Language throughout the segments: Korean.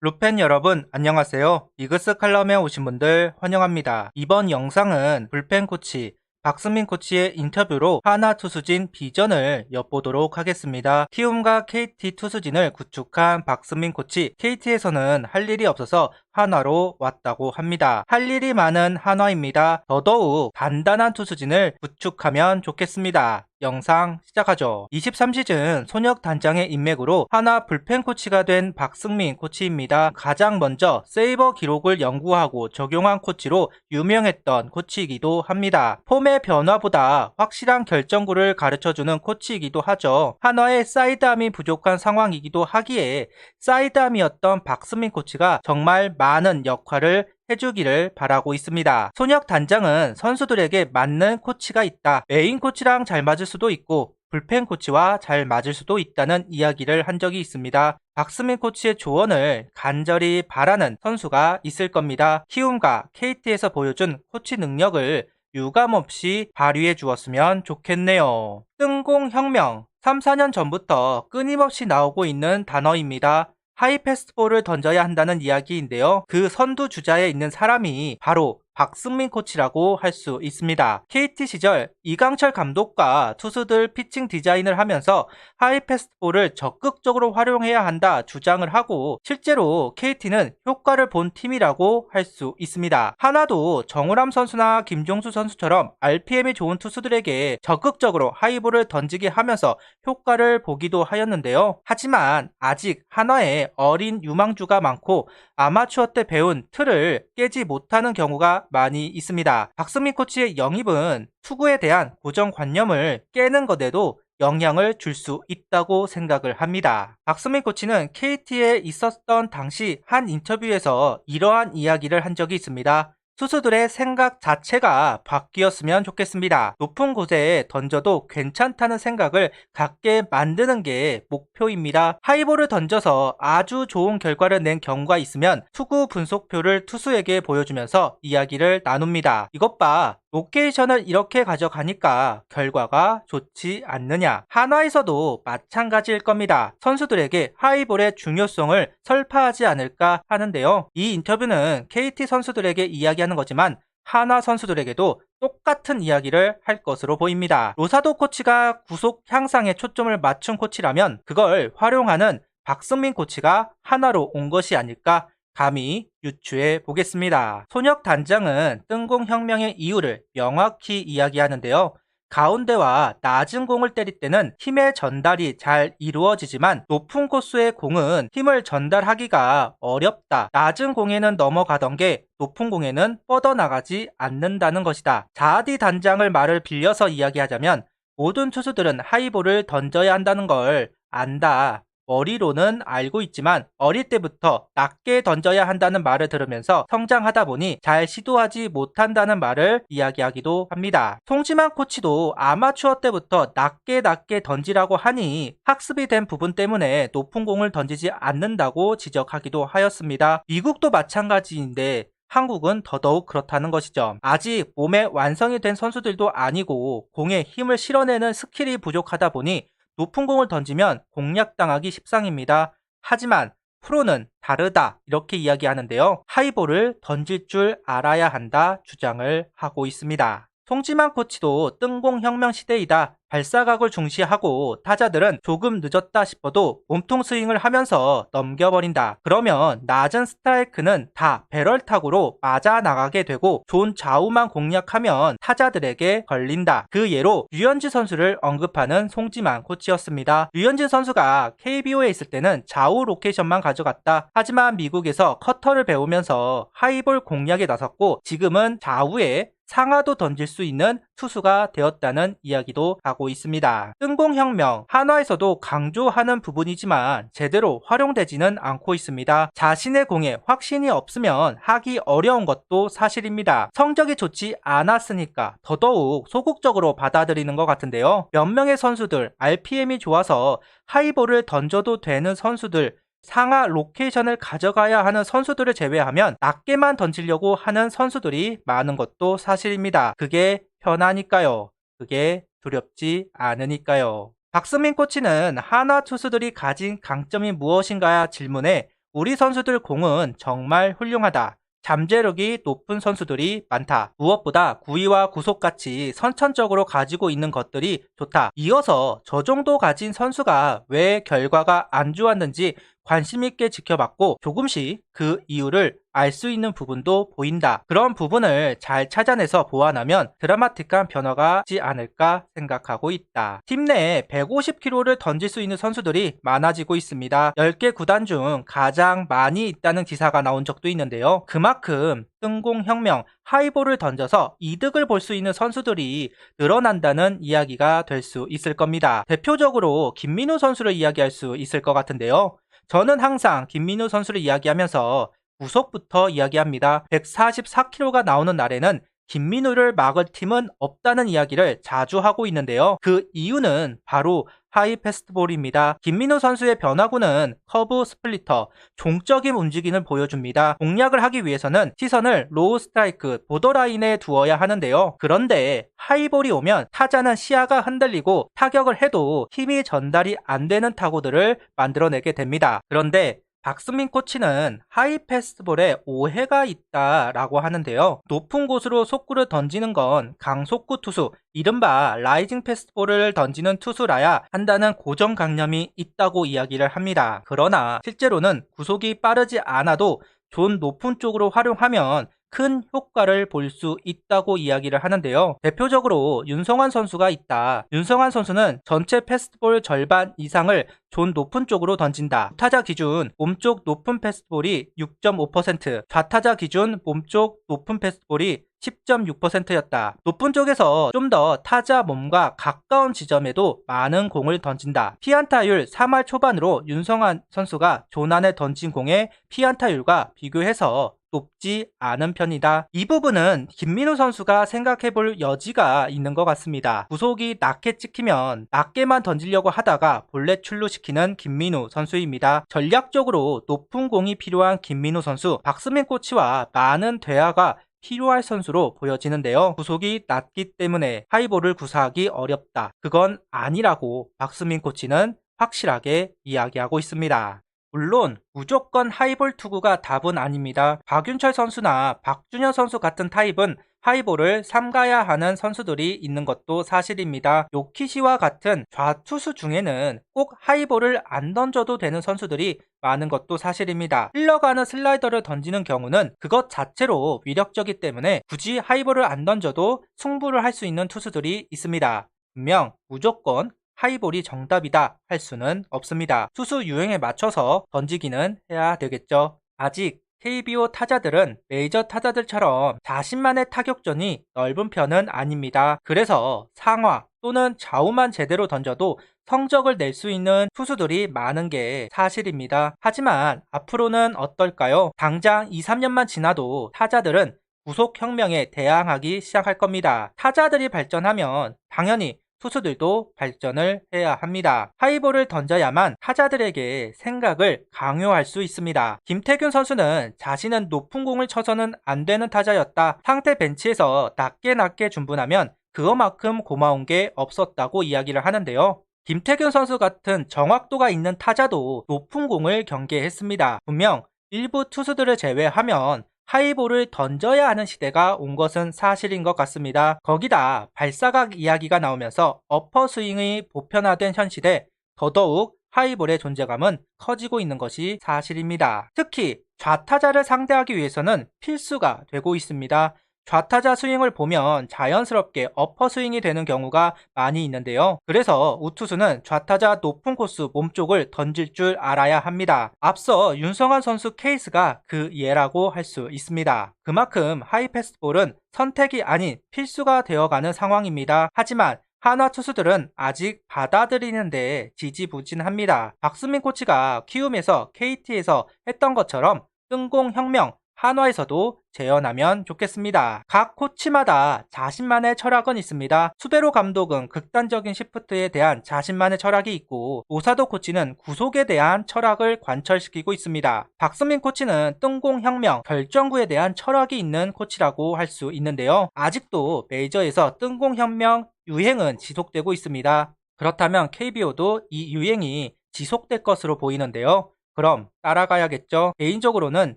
루펜 여러분 안녕하세요. 이그스 칼럼에 오신 분들 환영합니다. 이번 영상은 불펜 코치 박승민 코치의 인터뷰로 하나 투수진 비전을 엿보도록 하겠습니다. 키움과 KT 투수진을 구축한 박승민 코치, KT에서는 할 일이 없어서 한화로 왔다고 합니다. 할 일이 많은 한화입니다. 더더욱 단단한 투수진을 구축하면 좋겠습니다. 영상 시작하죠. 23시즌 손혁 단장의 인맥으로 하나 불펜 코치가 된 박승민 코치입니다. 가장 먼저 세이버 기록을 연구하고 적용한 코치로 유명했던 코치이기도 합니다. 폼의 변화보다 확실한 결정구를 가르쳐주는 코치이기도 하죠. 한화의 사이드암이 부족한 상황이기도 하기에 사이드암이었던 박승민 코치가 정말 많은 역할을 해주기를 바라고 있습니다. 손혁 단장은 선수들에게 맞는 코치가 있다. 메인 코치랑 잘 맞을 수도 있고 불펜 코치와 잘 맞을 수도 있다는 이야기를 한 적이 있습니다. 박승민 코치의 조언을 간절히 바라는 선수가 있을 겁니다. 키움과 KT에서 보여준 코치 능력을 유감없이 발휘해 주었으면 좋겠네요. 뜬공혁명 3, 4년 전부터 끊임없이 나오고 있는 단어입니다. 하이패스트볼을 던져야 한다는 이야기인데요. 그 선두 주자에 있는 사람이 바로 박승민 코치라고 할 수 있습니다. KT 시절 이강철 감독과 투수들 피칭 디자인을 하면서 하이패스트볼을 적극적으로 활용해야 한다 주장을 하고 실제로 KT는 효과를 본 팀이라고 할 수 있습니다. 하나도 정우람 선수나 김종수 선수처럼 RPM이 좋은 투수들에게 적극적으로 하이볼을 던지게 하면서 효과를 보기도 하였는데요. 하지만 아직 한화에 어린 유망주가 많고 아마추어 때 배운 틀을 깨지 못하는 경우가 많이 있습니다. 박승민 코치의 영입은 투구에 대한 고정관념을 깨는 것에도 영향을 줄 수 있다고 생각을 합니다. 박승민 코치는 KT에 있었던 당시 한 인터뷰에서 이러한 이야기를 한 적이 있습니다. 투수들의 생각 자체가 바뀌었으면 좋겠습니다. 높은 곳에 던져도 괜찮다는 생각을 갖게 만드는 게 목표입니다. 하이볼을 던져서 아주 좋은 결과를 낸 경우가 있으면 투구 분석표를 투수에게 보여주면서 이야기를 나눕니다. 이것 봐. 로케이션을 이렇게 가져가니까 결과가 좋지 않느냐. 한화에서도 마찬가지일 겁니다. 선수들에게 하이볼의 중요성을 설파하지 않을까 하는데요. 이 인터뷰는 KT 선수들에게 이야기하는 거지만 한화 선수들에게도 똑같은 이야기를 할 것으로 보입니다. 로사도 코치가 구속 향상에 초점을 맞춘 코치라면 그걸 활용하는 박승민 코치가 한화로 온 것이 아닐까 감히 유추해 보겠습니다. 손혁 단장은 뜬공혁명의 이유를 명확히 이야기하는데요. 가운데와 낮은 공을 때릴 때는 힘의 전달이 잘 이루어지지만 높은 코스의 공은 힘을 전달하기가 어렵다. 낮은 공에는 넘어가던 게 높은 공에는 뻗어나가지 않는다는 것이다. 자하디 단장을 말을 빌려서 이야기하자면 모든 투수들은 하이볼을 던져야 한다는 걸 안다. 머리로는 알고 있지만 어릴 때부터 낮게 던져야 한다는 말을 들으면서 성장하다 보니 잘 시도하지 못한다는 말을 이야기하기도 합니다. 송지만 코치도 아마추어 때부터 낮게 던지라고 하니 학습이 된 부분 때문에 높은 공을 던지지 않는다고 지적하기도 하였습니다. 미국도 마찬가지인데 한국은 더더욱 그렇다는 것이죠. 아직 몸에 완성이 된 선수들도 아니고 공에 힘을 실어내는 스킬이 부족하다 보니 높은 공을 던지면 공략당하기 십상입니다. 하지만 프로는 다르다 이렇게 이야기하는데요. 하이볼을 던질 줄 알아야 한다 주장을 하고 있습니다. 송지만 코치도 뜬공혁명 시대이다. 발사각을 중시하고 타자들은 조금 늦었다 싶어도 몸통 스윙을 하면서 넘겨버린다. 그러면 낮은 스트라이크는 다 배럴타구로 맞아나가게 되고 좋은 좌우만 공략하면 타자들에게 걸린다. 그 예로 류현진 선수를 언급하는 송지만 코치였습니다. 류현진 선수가 KBO에 있을 때는 좌우 로케이션만 가져갔다. 하지만 미국에서 커터를 배우면서 하이볼 공략에 나섰고 지금은 좌우에 상하도 던질 수 있는 투수가 되었다는 이야기도 하고 있습니다. 뜬공혁명, 한화에서도 강조하는 부분이지만 제대로 활용되지는 않고 있습니다. 자신의 공에 확신이 없으면 하기 어려운 것도 사실입니다. 성적이 좋지 않았으니까 더더욱 소극적으로 받아들이는 것 같은데요. 몇 명의 선수들, RPM이 좋아서 하이볼을 던져도 되는 선수들, 상하 로케이션을 가져가야 하는 선수들을 제외하면 낮게만 던지려고 하는 선수들이 많은 것도 사실입니다. 그게 편하니까요. 그게 두렵지 않으니까요. 박승민 코치는 한화 투수들이 가진 강점이 무엇인가 질문에 우리 선수들 공은 정말 훌륭하다. 잠재력이 높은 선수들이 많다. 무엇보다 구위와 구속같이 선천적으로 가지고 있는 것들이 좋다. 이어서 저 정도 가진 선수가 왜 결과가 안 좋았는지 관심 있게 지켜봤고 조금씩 그 이유를 알 수 있는 부분도 보인다. 그런 부분을 잘 찾아내서 보완하면 드라마틱한 변화가 있지 않을까 생각하고 있다. 팀 내에 150kg를 던질 수 있는 선수들이 많아지고 있습니다. 10개 구단 중 가장 많이 있다는 기사가 나온 적도 있는데요. 그만큼 뜬공혁명, 하이볼을 던져서 이득을 볼 수 있는 선수들이 늘어난다는 이야기가 될 수 있을 겁니다. 대표적으로 김민우 선수를 이야기할 수 있을 것 같은데요. 저는 항상 김민우 선수를 이야기하면서 구속부터 이야기합니다. 144kg가 나오는 날에는 김민우를 막을 팀은 없다는 이야기를 자주 하고 있는데요. 그 이유는 바로 하이 패스트볼입니다. 김민우 선수의 변화구는 커브 스플리터, 종적인 움직임을 보여줍니다. 공략을 하기 위해서는 시선을 로우 스트라이크, 보더라인에 두어야 하는데요. 그런데 하이볼이 오면 타자는 시야가 흔들리고 타격을 해도 힘이 전달이 안 되는 타구들을 만들어내게 됩니다. 그런데 박승민 코치는 하이 패스트볼에 오해가 있다라고 하는데요. 높은 곳으로 속구를 던지는 건 강속구 투수, 이른바 라이징 패스트볼을 던지는 투수라야 한다는 고정관념이 있다고 이야기를 합니다. 그러나 실제로는 구속이 빠르지 않아도 존 높은 쪽으로 활용하면 큰 효과를 볼 수 있다고 이야기를 하는데요. 대표적으로 윤성환 선수가 있다. 윤성환 선수는 전체 패스트볼 절반 이상을 존 높은 쪽으로 던진다. 타자 기준 몸쪽 높은 패스트볼이 6.5%, 좌타자 기준 몸쪽 높은 패스트볼이 10.6%였다. 높은 쪽에서 좀 더 타자 몸과 가까운 지점에도 많은 공을 던진다. 피안타율 3할 초반으로 윤성환 선수가 존 안에 던진 공의 피안타율과 비교해서 높지 않은 편이다. 이 부분은 김민우 선수가 생각해볼 여지가 있는 것 같습니다. 구속이 낮게 찍히면 낮게만 던지려고 하다가 볼넷 출루시키는 김민우 선수입니다. 전략적으로 높은 공이 필요한 김민우 선수, 박스민 코치와 많은 대화가 필요할 선수로 보여지는데요. 구속이 낮기 때문에 하이볼을 구사하기 어렵다. 그건 아니라고 박스민 코치는 확실하게 이야기하고 있습니다. 물론 무조건 하이볼 투구가 답은 아닙니다. 박윤철 선수나 박준현 선수 같은 타입은 하이볼을 삼가야 하는 선수들이 있는 것도 사실입니다. 요키시와 같은 좌투수 중에는 꼭 하이볼을 안 던져도 되는 선수들이 많은 것도 사실입니다. 흘러가는 슬라이더를 던지는 경우는 그것 자체로 위력적이기 때문에 굳이 하이볼을 안 던져도 승부를 할 수 있는 투수들이 있습니다. 분명 무조건 하이볼이 정답이다 할 수는 없습니다. 투수 유행에 맞춰서 던지기는 해야 되겠죠. 아직 KBO 타자들은 메이저 타자들처럼 자신만의 타격전이 넓은 편은 아닙니다. 그래서 상화 또는 좌우만 제대로 던져도 성적을 낼 수 있는 투수들이 많은 게 사실입니다. 하지만 앞으로는 어떨까요? 당장 2, 3년만 지나도 타자들은 구속혁명에 대항하기 시작할 겁니다. 타자들이 발전하면 당연히 투수들도 발전을 해야 합니다. 하이볼을 던져야만 타자들에게 생각을 강요할 수 있습니다. 김태균 선수는 자신은 높은 공을 쳐서는 안 되는 타자였다. 상태 벤치에서 낮게 준분하면 그거만큼 고마운 게 없었다고 이야기를 하는데요. 김태균 선수 같은 정확도가 있는 타자도 높은 공을 경계했습니다. 분명 일부 투수들을 제외하면 하이볼을 던져야 하는 시대가 온 것은 사실인 것 같습니다. 거기다 발사각 이야기가 나오면서 어퍼스윙의 보편화된 현 시대 더더욱 하이볼의 존재감은 커지고 있는 것이 사실입니다. 특히 좌타자를 상대하기 위해서는 필수가 되고 있습니다. 좌타자 스윙을 보면 자연스럽게 어퍼스윙이 되는 경우가 많이 있는데요. 그래서 우투수는 좌타자 높은 코스 몸쪽을 던질 줄 알아야 합니다. 앞서 윤성환 선수 케이스가 그 예라고 할 수 있습니다. 그만큼 하이패스트볼은 선택이 아닌 필수가 되어가는 상황입니다. 하지만 한화 투수들은 아직 받아들이는데 지지부진합니다. 박수민 코치가 키움에서 KT에서 했던 것처럼 뜬공혁명 한화에서도 재현하면 좋겠습니다. 각 코치마다 자신만의 철학은 있습니다. 수베로 감독은 극단적인 시프트에 대한 자신만의 철학이 있고 오사도 코치는 구속에 대한 철학을 관철시키고 있습니다. 박수민 코치는 뜬공혁명, 결정구에 대한 철학이 있는 코치라고 할 수 있는데요. 아직도 메이저에서 뜬공혁명 유행은 지속되고 있습니다. 그렇다면 KBO도 이 유행이 지속될 것으로 보이는데요. 그럼 따라가야겠죠? 개인적으로는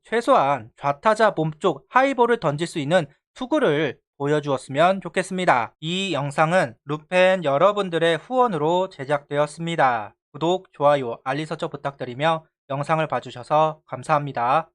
최소한 좌타자 몸쪽 하이볼을 던질 수 있는 투구를 보여주었으면 좋겠습니다. 이 영상은 루펜 여러분들의 후원으로 제작되었습니다. 구독, 좋아요, 알림 설정 부탁드리며 영상을 봐주셔서 감사합니다.